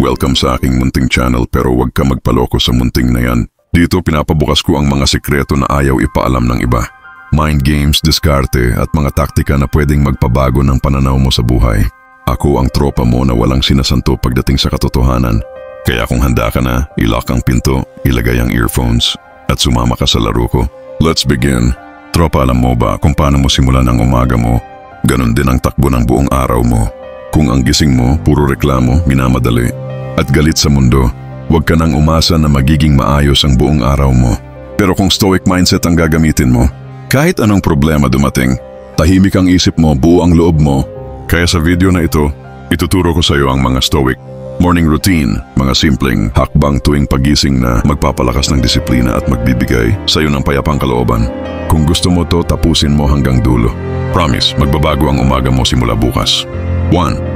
Welcome sa aking munting channel pero huwag ka magpaloko sa munting na yan. Dito pinapabukas ko ang mga sikreto na ayaw ipaalam ng iba. Mind games, diskarte at mga taktika na pwedeng magpabago ng pananaw mo sa buhay. Ako ang tropa mo na walang sinasanto pagdating sa katotohanan. Kaya kung handa ka na, ilock ang pinto, ilagay ang earphones at sumama ka sa laro ko. Let's begin. Tropa, alam mo ba kung paano mo simulan ang umaga mo? Ganon din ang takbo ng buong araw mo. Kung ang gising mo, puro reklamo, minamadali, at galit sa mundo, huwag ka nang umasa na magiging maayos ang buong araw mo. Pero kung stoic mindset ang gagamitin mo, kahit anong problema dumating, tahimik ang isip mo, buo ang loob mo. Kaya sa video na ito, ituturo ko sa iyo ang mga stoic morning routine, mga simpleng hakbang tuwing pagising na magpapalakas ng disiplina at magbibigay sa iyo ng payapang kalooban. Kung gusto mo to, tapusin mo hanggang dulo. Promise, magbabago ang umaga mo simula bukas. 1.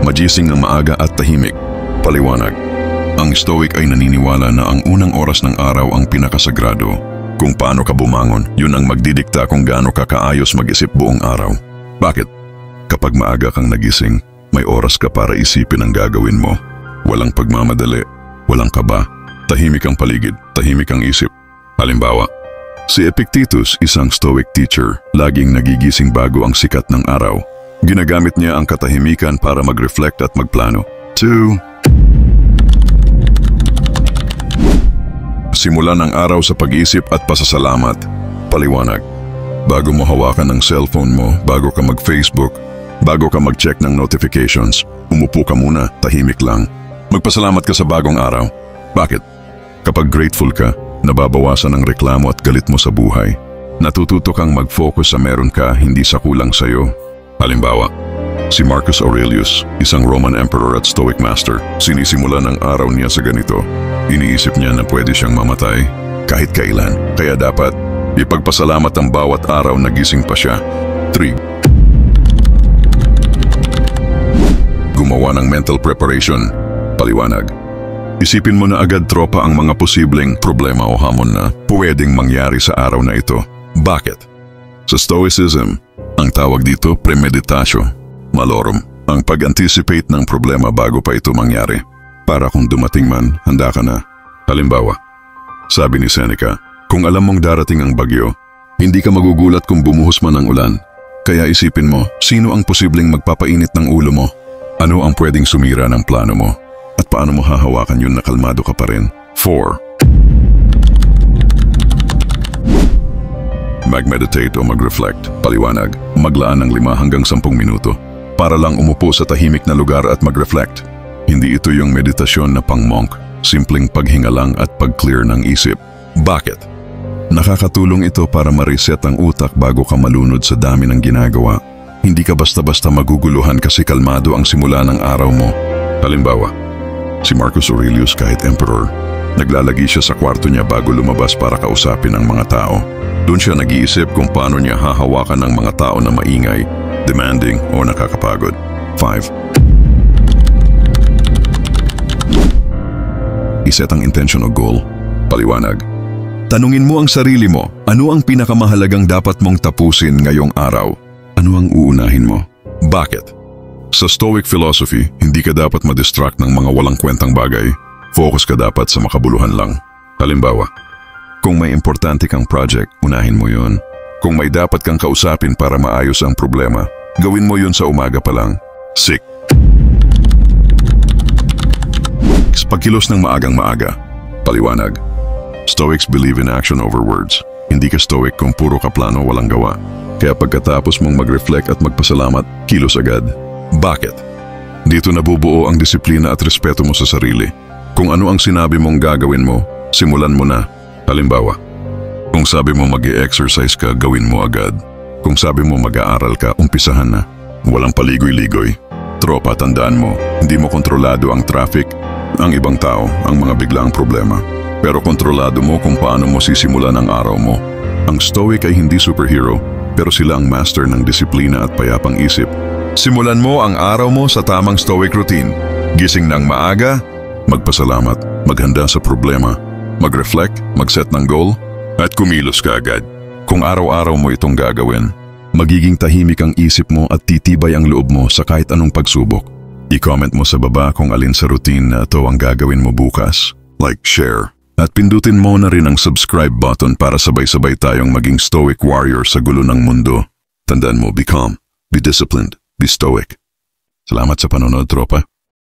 Magising ng maaga at tahimik. Paliwanag. Ang stoic ay naniniwala na ang unang oras ng araw ang pinakasagrado. Kung paano ka bumangon, yun ang magdidikta kung gaano ka kaayos mag-isip buong araw. Bakit? Kapag maaga kang nagising, may oras ka para isipin ang gagawin mo. Walang pagmamadali, walang kaba. Tahimik ang paligid, tahimik ang isip. Halimbawa, si Epictetus, isang stoic teacher, laging nagigising bago ang sikat ng araw. Ginagamit niya ang katahimikan para mag-reflect at magplano. 2. Simulan ang araw sa pag-isip at pasasalamat. Paliwanag. Bago mo hawakan ang cellphone mo, bago ka mag-Facebook, bago ka mag-check ng notifications, umupo ka muna, tahimik lang. Magpasalamat ka sa bagong araw. Bakit? Kapag grateful ka, nababawasan ang reklamo at galit mo sa buhay. Natututo kang mag-focus sa meron ka, hindi sa kulang sa'yo. Halimbawa, si Marcus Aurelius, isang Roman emperor at stoic master, sinisimulan ang araw niya sa ganito. Iniisip niya na pwede siyang mamatay kahit kailan, kaya dapat ipagpasalamat ang bawat araw na gising pa siya. 3. Gumawa ng mental preparation. Paliwanag. Isipin mo na agad, tropa, ang mga posibleng problema o hamon na pwedeng mangyari sa araw na ito. Bakit? Sa Stoicism, ang tawag dito premeditatio. Malorum, ang pag-anticipate ng problema bago pa ito mangyari. Para kung dumating man, handa ka na. Halimbawa, sabi ni Seneca, kung alam mong darating ang bagyo, hindi ka magugulat kung bumuhos man ang ulan. Kaya isipin mo, sino ang posibleng magpapainit ng ulo mo? Ano ang pwedeng sumira ng plano mo? At paano mo hahawakan yun na kalmado ka pa rin? 4. Mag-meditate o mag-reflect. Paliwanag, maglaan ng 5 hanggang 10 minuto para lang umupo sa tahimik na lugar at mag-reflect. Hindi ito yung meditasyon na pang-monk, simpleng paghinga lang at pag-clear ng isip. Bakit? Nakakatulong ito para ma-reset ang utak bago ka malunod sa dami ng ginagawa. Hindi ka basta-basta maguguluhan kasi kalmado ang simula ng araw mo. Halimbawa, si Marcus Aurelius, kahit emperor, naglalagi siya sa kwarto niya bago lumabas para kausapin ang mga tao. Doon siya nag-iisip kung paano niya hahawakan ng mga tao na maingay, demanding o nakakapagod. 5. Iset ang intention o goal. Paliwanag. Tanungin mo ang sarili mo, ano ang pinakamahalagang dapat mong tapusin ngayong araw? Ano ang uunahin mo? Bakit? Sa Stoic philosophy, hindi ka dapat ma-distract ng mga walang kwentang bagay. Focus ka dapat sa makabuluhan lang. Halimbawa, kung may importante kang project, unahin mo yun. Kung may dapat kang kausapin para maayos ang problema, gawin mo yun sa umaga pa lang. 6. Pagkilos ng maagang maaga. Paliwanag. Stoics believe in action over words. Hindi ka stoic kung puro ka plano walang gawa. Kaya pagkatapos mong mag-reflect at magpasalamat, kilos agad. Bakit? Dito nabubuo ang disiplina at respeto mo sa sarili. Kung ano ang sinabi mong gagawin mo, simulan mo na. Halimbawa, kung sabi mo mag-e-exercise ka, gawin mo agad. Kung sabi mo mag-aaral ka, umpisahan na. Walang paligoy-ligoy. Tropa, tandaan mo, hindi mo kontrolado ang traffic, ang ibang tao, ang mga biglaang problema. Pero kontrolado mo kung paano mo sisimulan ang araw mo. Ang stoic ay hindi superhero, pero sila ang master ng disiplina at payapang isip. Simulan mo ang araw mo sa tamang stoic routine. Gising ng maaga, magpasalamat, maghanda sa problema, mag-reflect, mag-set ng goal, at kumilos ka agad. Kung araw-araw mo itong gagawin, Magiging tahimik ang isip mo at titibay ang loob mo sa kahit anong pagsubok. I-comment mo sa baba kung alin sa routine na ito ang gagawin mo bukas. Like, share, at pindutin mo na rin ang subscribe button para sabay-sabay tayong maging stoic warrior sa gulo ng mundo. Tandaan mo, be calm, be disciplined, be stoic. Salamat sa panonood, tropa.